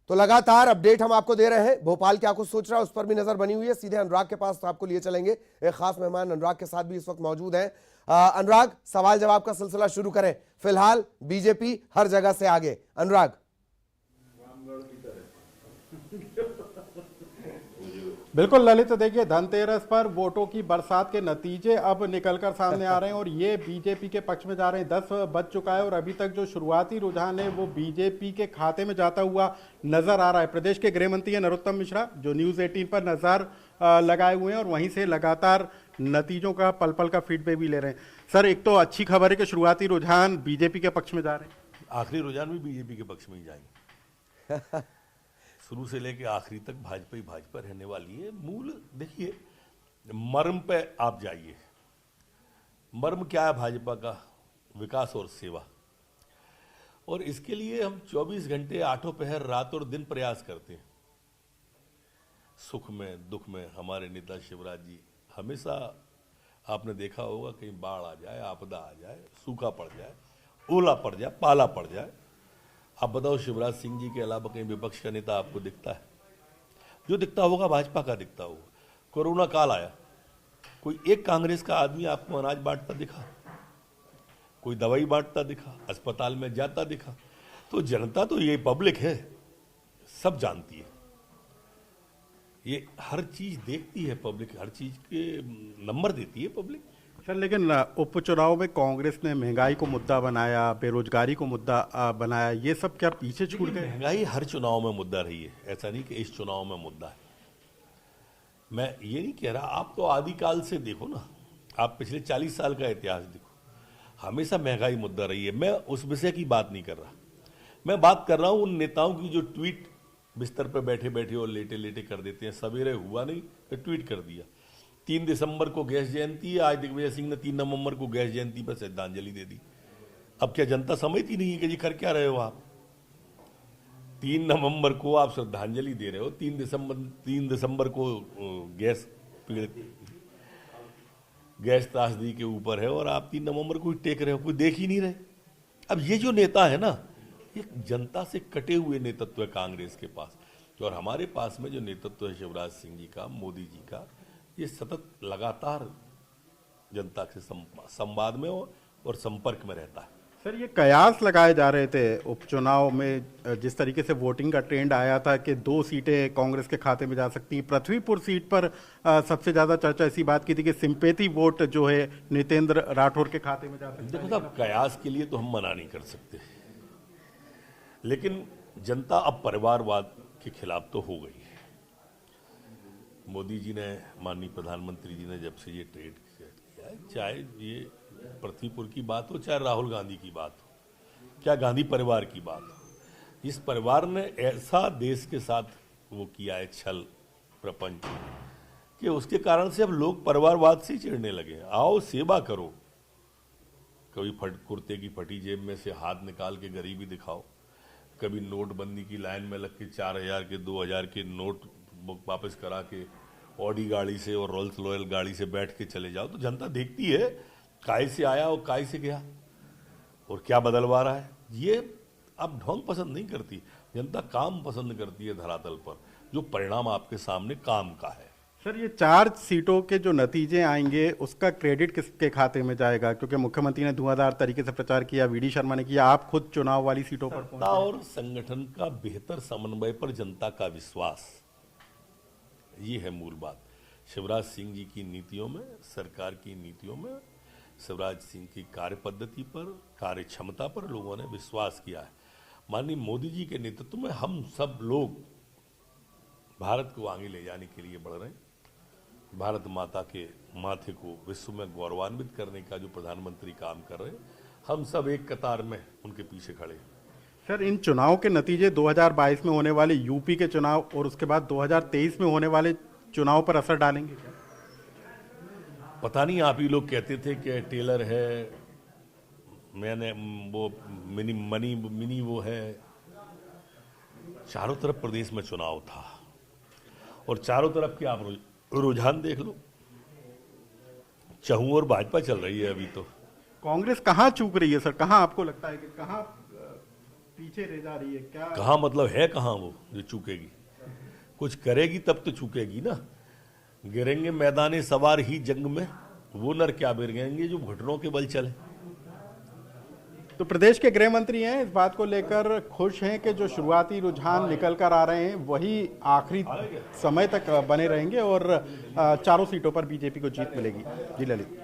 तो लगातार अपडेट हम आपको दे रहे हैं। भोपाल क्या कुछ सोच रहा है उस पर भी नजर बनी हुई है। सीधे अनुराग के पास तो आपको लिए चलेंगे। एक खास मेहमान अनुराग के साथ भी इस वक्त मौजूद हैं। अनुराग, सवाल जवाब का सिलसिला शुरू करें। फिलहाल बीजेपी हर जगह से आगे। अनुराग, बिल्कुल ललित, देखिए धनतेरस पर वोटों की बरसात के नतीजे अब निकलकर सामने आ रहे हैं और ये बीजेपी के पक्ष में जा रहे हैं। 10 बज चुका है और अभी तक जो शुरुआती रुझान है वो बीजेपी के खाते में जाता हुआ नजर आ रहा है। प्रदेश के गृह मंत्री नरोत्तम मिश्रा जो न्यूज 18 पर नजर लगाए हुए हैं और वहीं से लगातार नतीजों का पल पल का फीडबैक भी ले रहे हैं। सर, एक तो अच्छी खबर है कि शुरुआती रुझान बीजेपी के पक्ष में जा रहे हैं, आखिरी रुझान भी बीजेपी के पक्ष में ही जाएंगे। शुरू से लेकर आखिरी तक भाजपा ही भाजपा रहने वाली है। मूल देखिए, मर्म पे आप जाइए। मर्म क्या है भाजपा का? विकास और सेवा। और इसके लिए हम 24 घंटे आठों पहर रात और दिन प्रयास करते हैं। सुख में दुख में हमारे नेता शिवराज जी हमेशा, आपने देखा होगा, कहीं बाढ़ आ जाए, आपदा आ जाए, सूखा पड़ जाए, ओला पड़ जाए, पाला पड़ जाए, आप बताओ शिवराज सिंह जी के अलावा कहीं विपक्ष का नेता आपको दिखता है? जो दिखता होगा भाजपा का दिखता होगा। कोरोना काल आया, कोई एक कांग्रेस का आदमी आपको अनाज बांटता दिखा? कोई दवाई बांटता दिखा? अस्पताल में जाता दिखा? तो जनता तो ये पब्लिक है, सब जानती है, ये हर चीज देखती है पब्लिक, हर चीज के नंबर देती है पब्लिक। सर लेकिन उपचुनाव में कांग्रेस ने महंगाई को मुद्दा बनाया, बेरोजगारी को मुद्दा बनाया, ये सब क्या पीछे छूट गए? महंगाई हर चुनाव में मुद्दा रही है, ऐसा नहीं कि इस चुनाव में मुद्दा है। मैं ये नहीं कह रहा, आप तो आदिकाल से देखो ना, आप पिछले 40 साल का इतिहास देखो, हमेशा महंगाई मुद्दा रही है। मैं उस विषय की बात नहीं कर रहा, मैं बात कर रहा हूं उन नेताओं की जो ट्वीट बिस्तर पर बैठे बैठे और लेटे लेटे कर देते हैं। सवेरे हुआ नहीं तो ट्वीट कर दिया। 3 दिसंबर को गैस जयंती है, आज दिग्विजय सिंह ने 3 नवंबर को गैस जयंती पर श्रद्धांजलि दे दी। अब क्या जनता समझती नहीं है कि जी कर क्या रहे हो आप? 3 नवंबर को आप श्रद्धांजलि दे रहे हो, 3 दिसंबर को गैस त्रासदी के ऊपर है और आप 3 नवंबर को ही टेक रहे हो, कोई देख ही नहीं रहे। अब ये जो नेता है ना, ये जनता से कटे हुए नेतृत्व है कांग्रेस के पास। और हमारे पास में जो नेतृत्व है शिवराज सिंह जी का, मोदी जी का, ये सतत लगातार जनता से संवाद में और संपर्क में रहता है। सर, ये कयास लगाए जा रहे थे उपचुनाव में, जिस तरीके से वोटिंग का ट्रेंड आया था कि 2 सीटें कांग्रेस के खाते में जा सकती हैं। पृथ्वीपुर सीट पर सबसे ज्यादा चर्चा इसी बात की थी कि सिंपैथी वोट जो है नितेंद्र राठौर के खाते में जा सकता है। देखो साहब, कयास के लिए तो हम मना नहीं कर सकते, लेकिन जनता अब परिवारवाद के खिलाफ तो हो गई है। मोदी जी ने, माननीय प्रधानमंत्री जी ने जब से ये ट्रेड किया है, चाहे ये पृथ्वीपुर की बात हो, चाहे राहुल गांधी की बात हो, क्या गांधी परिवार की बात हो, इस परिवार ने ऐसा देश के साथ वो किया है छल प्रपंच कि उसके कारण से अब लोग परिवारवाद से ही चिढ़ने लगे। आओ सेवा करो, कभी कुर्ते की फटी जेब में से हाथ निकाल के गरीबी दिखाओ, कभी नोटबंदी की लाइन में लग के 4000 के 2000 के नोट वापस करा के ऑडी गाड़ी से और रोल्स रॉयल गाड़ी से बैठ के चले जाओ, तो जनता देखती है काय से आया और काय से गया और क्या बदलवा रहा है। ये अब ढोंग पसंद नहीं करती जनता, काम पसंद करती है धरातल पर, जो परिणाम आपके सामने काम का है। सर, ये 4 सीटों के जो नतीजे आएंगे उसका क्रेडिट किसके खाते में जाएगा? क्योंकि मुख्यमंत्री ने धुआंधार तरीके से प्रचार किया, वीडी शर्मा ने किया, आप खुद चुनाव वाली सीटों पर पहुंचे। और संगठन का बेहतर समन्वय पर जनता का विश्वास, ये है मूल बात। शिवराज सिंह जी की नीतियों में, सरकार की नीतियों में, शिवराज सिंह की कार्य पद्धति पर, कार्य क्षमता पर लोगों ने विश्वास किया है। माननीय मोदी जी के नेतृत्व में हम सब लोग भारत को आगे ले जाने के लिए बढ़ रहे हैं। भारत माता के माथे को विश्व में गौरवान्वित करने का जो प्रधानमंत्री काम कर रहे हैं, हम सब एक कतार में उनके पीछे खड़े हैं। सर, इन चुनाव के नतीजे 2022 में होने वाले यूपी के चुनाव और उसके बाद 2023 में होने वाले चुनाव पर असर डालेंगे क्या? पता नहीं, आप ही लोग कहते थे कि टेलर है, मैंने वो मिनी वो है। चारों तरफ प्रदेश में चुनाव था और चारों तरफ के आप रुझान देख लो, चहु और भाजपा चल रही है अभी तो। कांग्रेस कहाँ चूक रही है सर? कहाँ आपको लगता है कि कहाँ पीछे रह जा रही है क्या? कहाँ मतलब है कहाँ वो जो चूकेगी? कुछ करेगी तब तो चूकेगी ना। गिरेंगे मैदानी सवार ही जंग में, वो नर क्या गिरेंगे जो घुटनों के बल चले। तो प्रदेश के गृह मंत्री हैं, इस बात को लेकर खुश हैं कि जो शुरुआती रुझान निकल कर आ रहे हैं वही आखिरी समय तक बने रहेंगे और चारों सीटों पर बीजेपी को जीत मिलेगी। जी ललित।